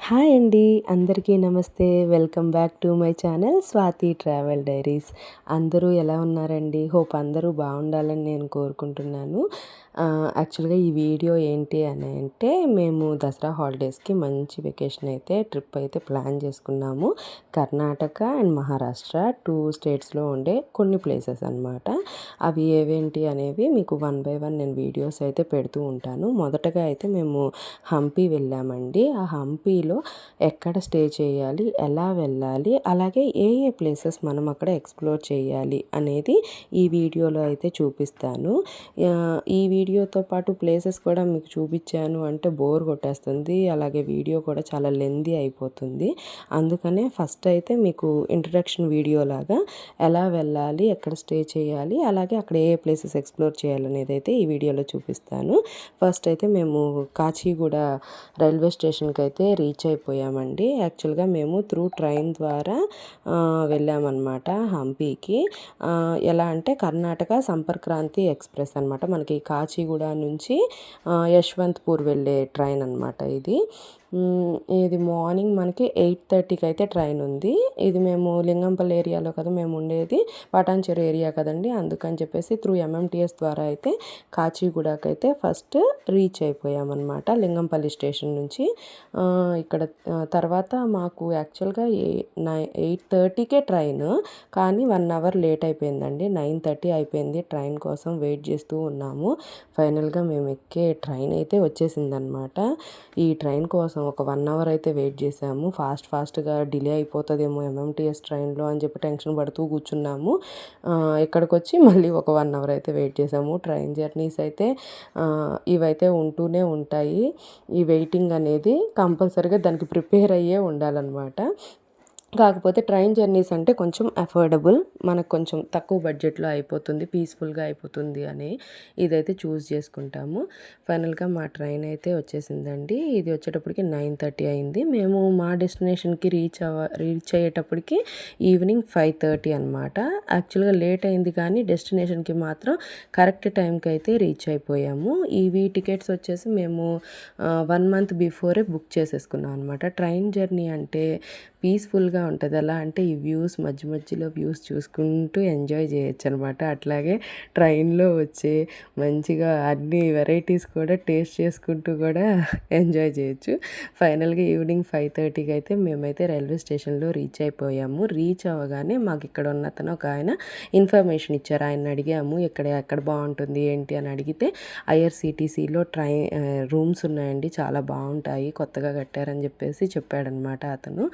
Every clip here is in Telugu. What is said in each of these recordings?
హాయ్ అండి, అందరికీ నమస్తే. Welcome back to my channel Swathi travel diaries. అందరూ ఎలా ఉన్నారండి? హోప్ అందరూ బాగుండాలని నేను కోరుకుంటున్నాను. యాక్చువల్గా ఈ వీడియో ఏంటి అని అంటే, మేము దసరా హాలిడేస్కి మంచి వెకేషన్ అయితే ట్రిప్ అయితే ప్లాన్ చేసుకున్నాము. కర్ణాటక అండ్ మహారాష్ట్ర 2 స్టేట్స్లో ఉండే కొన్ని ప్లేసెస్ అనమాట. అవి ఏవేంటి అనేవి మీకు వన్ బై వన్ నేను వీడియోస్ అయితే పెడుతూ ఉంటాను. మొదటగా అయితే మేము హంపి వెళ్ళామండి. ఆ హంపీలో ఎక్కడ స్టే చేయాలి, ఎలా వెళ్ళాలి, అలాగే ఏ ఏ ప్లేసెస్ మనం అక్కడ ఎక్స్ప్లోర్ చేయాలి అనేది ఈ వీడియోలో అయితే చూపిస్తాను. ఈ వీడియోతో పాటు ప్లేసెస్ కూడా మీకు చూపించాను అంటే బోర్ కొట్టేస్తుంది, అలాగే వీడియో కూడా చాలా లెందీ అయిపోతుంది. అందుకనే ఫస్ట్ అయితే మీకు ఇంట్రడక్షన్ వీడియో లాగా ఎలా వెళ్ళాలి, ఎక్కడ స్టే చేయాలి, అలాగే అక్కడ ఏ ప్లేసెస్ ఎక్స్ప్లోర్ చేయాలనేది అయితే ఈ వీడియోలో చూపిస్తాను. ఫస్ట్ అయితే మేము కాచిగూడ రైల్వే స్టేషన్కి అయితే రీచ్ అయిపోయామండి. యాక్చువల్గా మేము త్రూ ట్రైన్ ద్వారా వెళ్ళామన్నమాట హంపీకి. ఎలా అంటే కర్ణాటక సంపర్క్రాంతి ఎక్స్ప్రెస్ అనమాట. మనకి కాచిగూడ నుంచి యశ్వంత్పూర్ వెళ్ళే ట్రైన్ అనమాట ఇది. ఇది మార్నింగ్ మనకి 8:30కి అయితే ట్రైన్ ఉంది. ఇది మేము లింగంపల్లి ఏరియాలో కదా మేము ఉండేది, పటాన్చెరు ఏరియా కదండి. అందుకని చెప్పేసి త్రూ ఎంఎంటీఎస్ ద్వారా అయితే కాచిగూడకి అయితే ఫస్ట్ రీచ్ అయిపోయామన్నమాట లింగంపల్లి స్టేషన్ నుంచి. ఇక్కడ తర్వాత మాకు యాక్చువల్గా 8:30కే ట్రైన్, కానీ 1 అవర్ లేట్ అయిపోయిందండి. 9:30 అయిపోయింది. ట్రైన్ కోసం వెయిట్ చేస్తూ ఉన్నాము. ఫైనల్గా మేము ఎక్కే ట్రైన్ అయితే వచ్చేసిందనమాట. ఈ ట్రైన్ కోసం ఒక 1 అవర్ అయితే వెయిట్ చేసాము. ఫాస్ట్గా డిలే అయిపోతుందేమో ఎంఎంటీఎస్ ట్రైన్లో అని చెప్పి టెన్షన్ పడుతూ కూర్చున్నాము. ఇక్కడికి వచ్చి మళ్ళీ ఒక 1 అవర్ అయితే వెయిట్ చేసాము. ట్రైన్ జర్నీస్ అయితే ఇవైతే ఉంటూనే ఉంటాయి. ఈ వెయిటింగ్ అనేది కంపల్సరీగా దానికి ప్రిపేర్ అయ్యే ఉండాలన్నమాట. కాకపోతే ట్రైన్ జర్నీస్ అంటే కొంచెం అఫోర్డబుల్, మనకు కొంచెం తక్కువ బడ్జెట్లో అయిపోతుంది, పీస్ఫుల్గా అయిపోతుంది అని ఇదైతే చూస్ చేసుకుంటాము. ఫైనల్గా మా ట్రైన్ అయితే వచ్చేసిందండి. ఇది వచ్చేటప్పటికి 9:30 అయింది. మేము మా డెస్టినేషన్కి రీచ్ అయ్యేటప్పటికి ఈవినింగ్ 5:30 అనమాట. యాక్చువల్గా లేట్ అయింది, కానీ డెస్టినేషన్కి మాత్రం కరెక్ట్ టైంకి అయితే రీచ్ అయిపోయాము. ఇవి టికెట్స్ వచ్చేసి మేము 1 మంత్ బిఫోరే బుక్ చేసేసుకున్నాం అనమాట. ట్రైన్ జర్నీ అంటే పీస్ఫుల్గా ఉంటుంది. ఎలా అంటే ఈ మధ్యలో వ్యూస్ చూసుకుంటూ ఎంజాయ్ చేయొచ్చు అనమాట. అట్లాగే ట్రైన్లో వచ్చే మంచిగా అన్ని వెరైటీస్ కూడా టేస్ట్ చేసుకుంటూ కూడా ఎంజాయ్ చేయొచ్చు. ఫైనల్గా ఈవినింగ్ 5:30కి అయితే మేమైతే రైల్వే స్టేషన్లో రీచ్ అయిపోయాము. రీచ్ అవ్వగానే మాకు ఇక్కడ ఉన్న అతను ఒక ఆయన ఇన్ఫర్మేషన్ ఇచ్చారు. ఆయన అడిగాము ఎక్కడ బాగుంటుంది ఏంటి అని అడిగితే, ఐఆర్సిటీసీలో రూమ్స్ ఉన్నాయండి, చాలా బాగుంటాయి, కొత్తగా కట్టారని చెప్పేసి చెప్పాడనమాట అతను.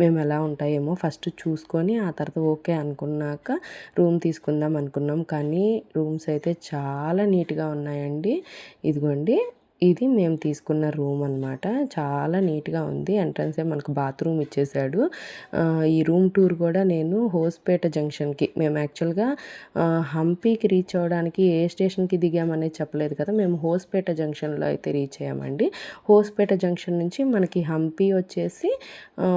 మేము ఎలా ఉంటాయేమో ఫస్ట్ చూసుకొని ఆ తర్వాత ఓకే అనుకున్నాక రూమ్ తీసుకుందాం అనుకున్నాం. కానీ రూమ్స్ అయితే చాలా నీట్గా ఉన్నాయండి. ఇదిగోండి, ఇది మేము తీసుకున్న రూమ్ అనమాట. చాలా నీట్గా ఉంది. ఎంట్రన్సే మనకు బాత్రూమ్ ఇచ్చేసాడు. ఈ రూమ్ టూర్ కూడా నేను హోస్పేట జంక్షన్కి, మేము యాక్చువల్గా హంపీకి రీచ్ అవ్వడానికి ఏ స్టేషన్కి దిగామనేది చెప్పలేదు కదా, మేము హోస్పేట జంక్షన్లో అయితే రీచ్ అయ్యామండి. హోస్పేట జంక్షన్ నుంచి మనకి హంపి వచ్చేసి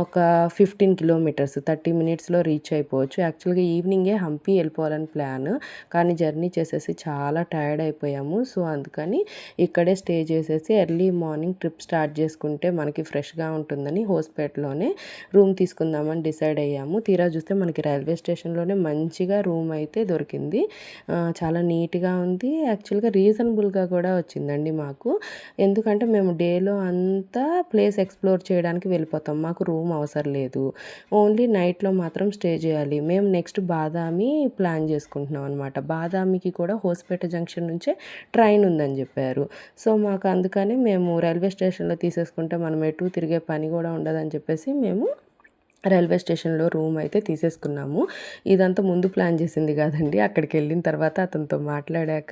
ఒక 15 కిలోమీటర్స్ 30 మినిట్స్లో రీచ్ అయిపోవచ్చు. యాక్చువల్గా ఈవినింగే హంపి వెళ్ళిపోవాలని ప్లాన్, కానీ జర్నీ చేసేసి చాలా టైర్డ్ అయిపోయాము. సో అందుకని ఇక్కడే స్టే చేసేసి ఎర్లీ మార్నింగ్ ట్రిప్ స్టార్ట్ చేసుకుంటే మనకి ఫ్రెష్గా ఉంటుందని హోస్పేటలోనే రూమ్ తీసుకుందామని డిసైడ్ అయ్యాము. తీరా చూస్తే మనకి రైల్వే స్టేషన్లోనే మంచిగా రూమ్ అయితే దొరికింది. చాలా నీట్గా ఉంది. యాక్చువల్గా రీజనబుల్గా కూడా వచ్చిందండి మాకు. ఎందుకంటే మేము డేలో అంతా ప్లేస్ ఎక్స్ప్లోర్ చేయడానికి వెళ్ళిపోతాం, మాకు రూమ్ అవసరం లేదు. ఓన్లీ నైట్లో మాత్రం స్టే చేయాలి. మేము నెక్స్ట్ బాదామి ప్లాన్ చేసుకుంటున్నాం అనమాట. బాదామికి కూడా హోస్పేట జంక్షన్ నుంచే ట్రైన్ ఉందని చెప్పారు. సో మాకు అందుకని మేము రైల్వే స్టేషన్లో తీసేసుకుంటే మనం ఎటు తిరిగే పని కూడా ఉండదని చెప్పేసి మేము రైల్వే స్టేషన్లో రూమ్ అయితే తీసేసుకున్నాము. ఇదంతా ముందు ప్లాన్ చేసింది కాదండి. అక్కడికి వెళ్ళిన తర్వాత అతనితో మాట్లాడాక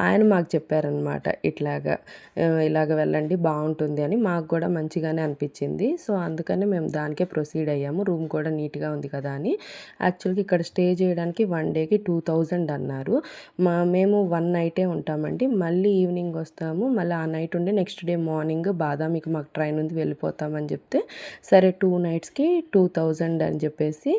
ఆయన మాకు చెప్పారనమాట, ఇలాగ వెళ్ళండి బాగుంటుంది అని. మాకు కూడా మంచిగానే అనిపించింది. సో అందుకని మేము దానికే ప్రొసీడ్ అయ్యాము. రూమ్ కూడా నీట్గా ఉంది కదా అని. యాక్చువల్గా ఇక్కడ స్టే చేయడానికి 1 డేకి 2000 అన్నారు. మేము 1 నైటే ఉంటామండి. మళ్ళీ ఈవినింగ్ వస్తాము, మళ్ళీ ఆ నైట్ ఉండి నెక్స్ట్ డే మార్నింగ్ బాదామికి మాకు ట్రైన్ ఉంది వెళ్ళిపోతామని చెప్తే, సరే 2 నైట్స్కి 2000 2000 అని చెప్పేసి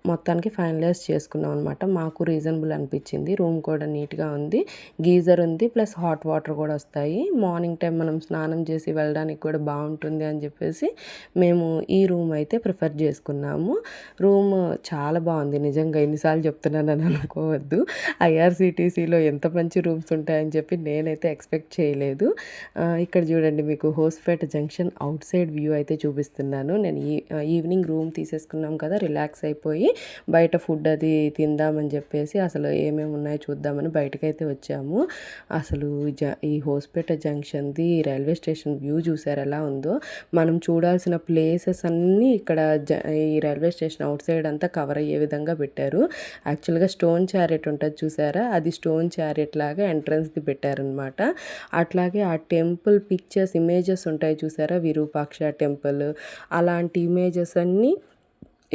మొత్తానికి ఫైనలైజ్ చేసుకున్నాం అనమాట. మాకు రీజనబుల్ అనిపించింది. రూమ్ కూడా నీట్గా ఉంది, గీజర్ ఉంది, ప్లస్ హాట్ వాటర్ కూడా వస్తాయి. మార్నింగ్ టైం మనం స్నానం చేసి వెళ్ళడానికి కూడా బాగుంటుంది అని చెప్పేసి మేము ఈ రూమ్ అయితే ప్రిఫర్ చేసుకున్నాము. రూమ్ చాలా బాగుంది నిజంగా, ఎన్నిసార్లు చెప్తున్నానని అనుకోవద్దు. ఐఆర్సిటీసీలో ఎంత మంచి రూమ్స్ ఉంటాయని చెప్పి నేనైతే ఎక్స్పెక్ట్ చేయలేదు. ఇక్కడ చూడండి, మీకు Hospet junction out side view అయితే చూపిస్తున్నాను. నేను ఈవినింగ్ రూమ్ తీసేసుకున్నాం కదా, రిలాక్స్ అయిపోయి బయట ఫుడ్ అది తిందామని చెప్పేసి అసలు ఏమేమి ఉన్నాయో చూద్దామని బయటకైతే వచ్చాము. అసలు ఈ హోస్పేట జంక్షన్ది రైల్వే స్టేషన్ వ్యూ చూసారు ఎలా ఉందో. మనం చూడాల్సిన ప్లేసెస్ అన్నీ ఇక్కడ ఈ రైల్వే స్టేషన్ అవుట్ సైడ్ అంతా కవర్ అయ్యే విధంగా పెట్టారు. యాక్చువల్గా స్టోన్ చారెట్ ఉంటుంది చూసారా, అది స్టోన్ చారెట్ లాగా ఎంట్రన్స్ది పెట్టారనమాట. అట్లాగే ఆ టెంపుల్ పిక్చర్స్ ఇమేజెస్ ఉంటాయి చూసారా, విరూపాక్ష టెంపుల్, అలాంటి ఇమేజెస్ అన్నీ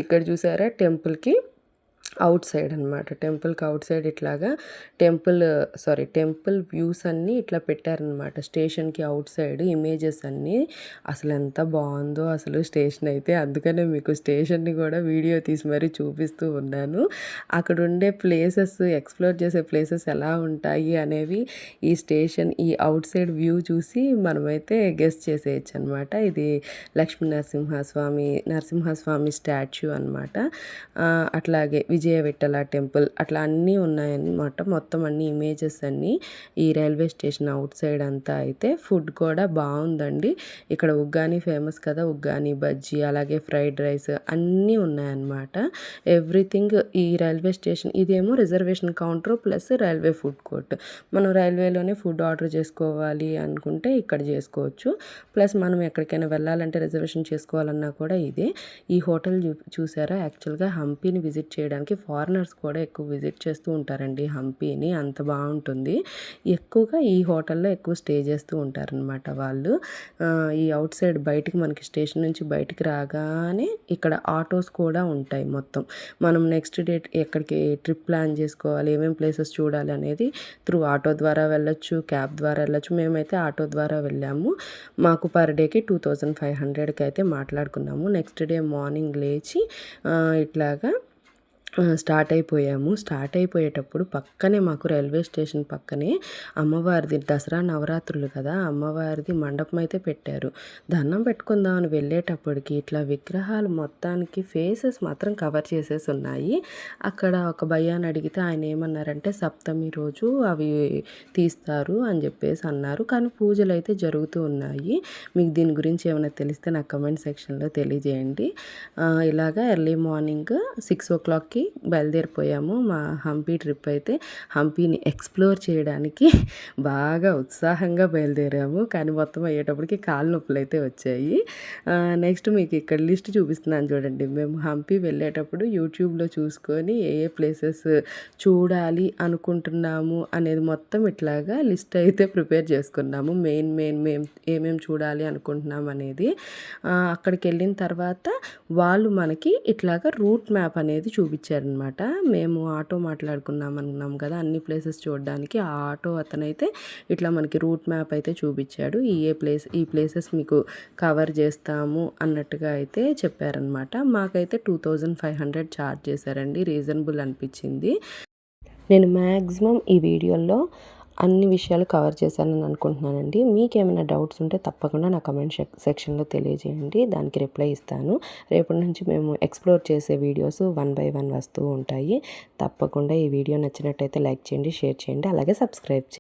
ఇక్కడ చూసారా టెంపుల్కి అవుట్ సైడ్ అనమాట. టెంపుల్కి అవుట్ సైడ్ ఇట్లాగా టెంపుల్ వ్యూస్ అన్నీ ఇట్లా పెట్టారనమాట. స్టేషన్కి అవుట్ సైడ్ ఇమేజెస్ అన్నీ. అసలు ఎంత బాగుందో అసలు స్టేషన్ అయితే. అందుకనే మీకు స్టేషన్ని కూడా వీడియో తీసి మరీ చూపిస్తూ ఉన్నాను. అక్కడ ఉండే ప్లేసెస్, ఎక్స్ప్లోర్ చేసే ప్లేసెస్ ఎలా ఉంటాయి అనేవి ఈ స్టేషన్ ఈ అవుట్ సైడ్ వ్యూ చూసి మనమైతే గెస్ట్ చేసేయచ్చు అనమాట. ఇది లక్ష్మీ నరసింహస్వామి స్టాచ్యూ అనమాట. అట్లాగే విజయ విఠల టెంపుల్ అట్లా అన్నీ ఉన్నాయన్నమాట. మొత్తం అన్ని ఇమేజెస్ అన్నీ ఈ రైల్వే స్టేషన్ అవుట్ సైడ్ అంతా. అయితే ఫుడ్ కూడా బాగుందండి. ఇక్కడ ఉగ్గాని ఫేమస్ కదా, ఉగ్గాని, బజ్జీ, అలాగే ఫ్రైడ్ రైస్ అన్నీ ఉన్నాయన్నమాట. ఎవ్రీథింగ్ ఈ రైల్వే స్టేషన్. ఇదేమో reservation counter plus railway food court. మనం రైల్వేలోనే ఫుడ్ ఆర్డర్ చేసుకోవాలి అనుకుంటే ఇక్కడ చేసుకోవచ్చు. ప్లస్ మనం ఎక్కడికైనా వెళ్ళాలంటే రిజర్వేషన్ చేసుకోవాలన్నా కూడా ఇదే. ఈ హోటల్ చూసారా, యాక్చువల్గా హంపీని విజిట్ చేయడానికి ఫారినర్స్ కూడా ఎక్కువ విజిట్ చేస్తూ ఉంటారండి హంపీని. అంత బాగుంటుంది. ఎక్కువగా ఈ హోటల్లో ఎక్కువ స్టే చేస్తూ ఉంటారనమాట వాళ్ళు. ఈ అవుట్ సైడ్ బయటికి మనకి స్టేషన్ నుంచి బయటికి రాగానే ఇక్కడ ఆటోస్ కూడా ఉంటాయి మొత్తం. మనం నెక్స్ట్ డేట్ ఎక్కడికి ట్రిప్ ప్లాన్ చేసుకోవాలి, ఏమేమి ప్లేసెస్ చూడాలి అనేది త్రూ ఆటో ద్వారా వెళ్ళొచ్చు, క్యాబ్ ద్వారా వెళ్ళొచ్చు. మేమైతే ఆటో ద్వారా వెళ్ళాము. మాకు పర్ డేకి 2500కి అయితే మాట్లాడుకున్నాము. నెక్స్ట్ డే మార్నింగ్ లేచి ఇట్లాగా స్టార్ట్ అయిపోయేటప్పుడు పక్కనే మాకు రైల్వే స్టేషన్ పక్కనే అమ్మవారిది దసరా నవరాత్రులు కదా, అమ్మవారిది మండపం అయితే పెట్టారు. దండం పెట్టుకుందామని వెళ్ళేటప్పటికి ఇట్లా విగ్రహాలు మొత్తానికి ఫేసెస్ మాత్రం కవర్ చేసేసి ఉన్నాయి. అక్కడ ఒక భయ్యాన్ని అడిగితే ఆయన ఏమన్నారంటే సప్తమి రోజు అవి తీస్తారు అని చెప్పేసి అన్నారు. కానీ పూజలు అయితే జరుగుతూ ఉన్నాయి. మీకు దీని గురించి ఏమైనా తెలిస్తే నాకు కమెంట్ సెక్షన్లో తెలియజేయండి. ఇలాగా ఎర్లీ మార్నింగ్ 6 o'clockకి బయలుదేరిపోయాము. మా హంపీ ట్రిప్ అయితే హంపీని ఎక్స్ప్లోర్ చేయడానికి బాగా ఉత్సాహంగా బయలుదేరాము. కానీ మొత్తం అయ్యేటప్పటికి కాళ్ళ నొప్పులు అయితే వచ్చాయి. నెక్స్ట్ మీకు ఇక్కడ లిస్ట్ చూపిస్తున్నాను చూడండి. మేము హంపీ వెళ్ళేటప్పుడు యూట్యూబ్లో చూసుకొని ఏ ప్లేసెస్ చూడాలి అనుకుంటున్నాము అనేది మొత్తం ఇట్లాగా లిస్ట్ అయితే ప్రిపేర్ చేసుకున్నాము. మెయిన్ మేము ఏమేమి చూడాలి అనుకుంటున్నాం అనేది. అక్కడికి వెళ్ళిన తర్వాత వాళ్ళు మనకి ఇట్లాగా రూట్ మ్యాప్ అనేది చూపించారనమాట. మేము ఆటో మాట్లాడుకున్నాం అనుకున్నాం కదా అన్ని ప్లేసెస్ చూడడానికి. ఆ ఆటో అతనైతే ఇట్లా మనకి రూట్ మ్యాప్ అయితే చూపించాడు. ఈ ప్లేసెస్ మీకు కవర్ చేస్తాము అన్నట్టుగా అయితే చెప్పారనమాట. మాకైతే 2500 ఛార్జ్ చేశారండి. రీజనబుల్ అనిపించింది. నేను మ్యాక్సిమం ఈ వీడియోలో అన్ని విషయాలు కవర్ చేశానని అనుకుంటున్నానండి. మీకు ఏమైనా డౌట్స్ ఉంటే తప్పకుండా నా కమెంట్ సెక్షన్లో తెలియజేయండి, దానికి రిప్లై ఇస్తాను. రేపటి నుంచి మేము ఎక్స్ప్లోర్ చేసే వీడియోస్ 1 by 1 వస్తూ ఉంటాయి. తప్పకుండా ఈ వీడియో నచ్చినట్టయితే లైక్ చేయండి, షేర్ చేయండి, అలాగే సబ్స్క్రైబ్ చేయండి.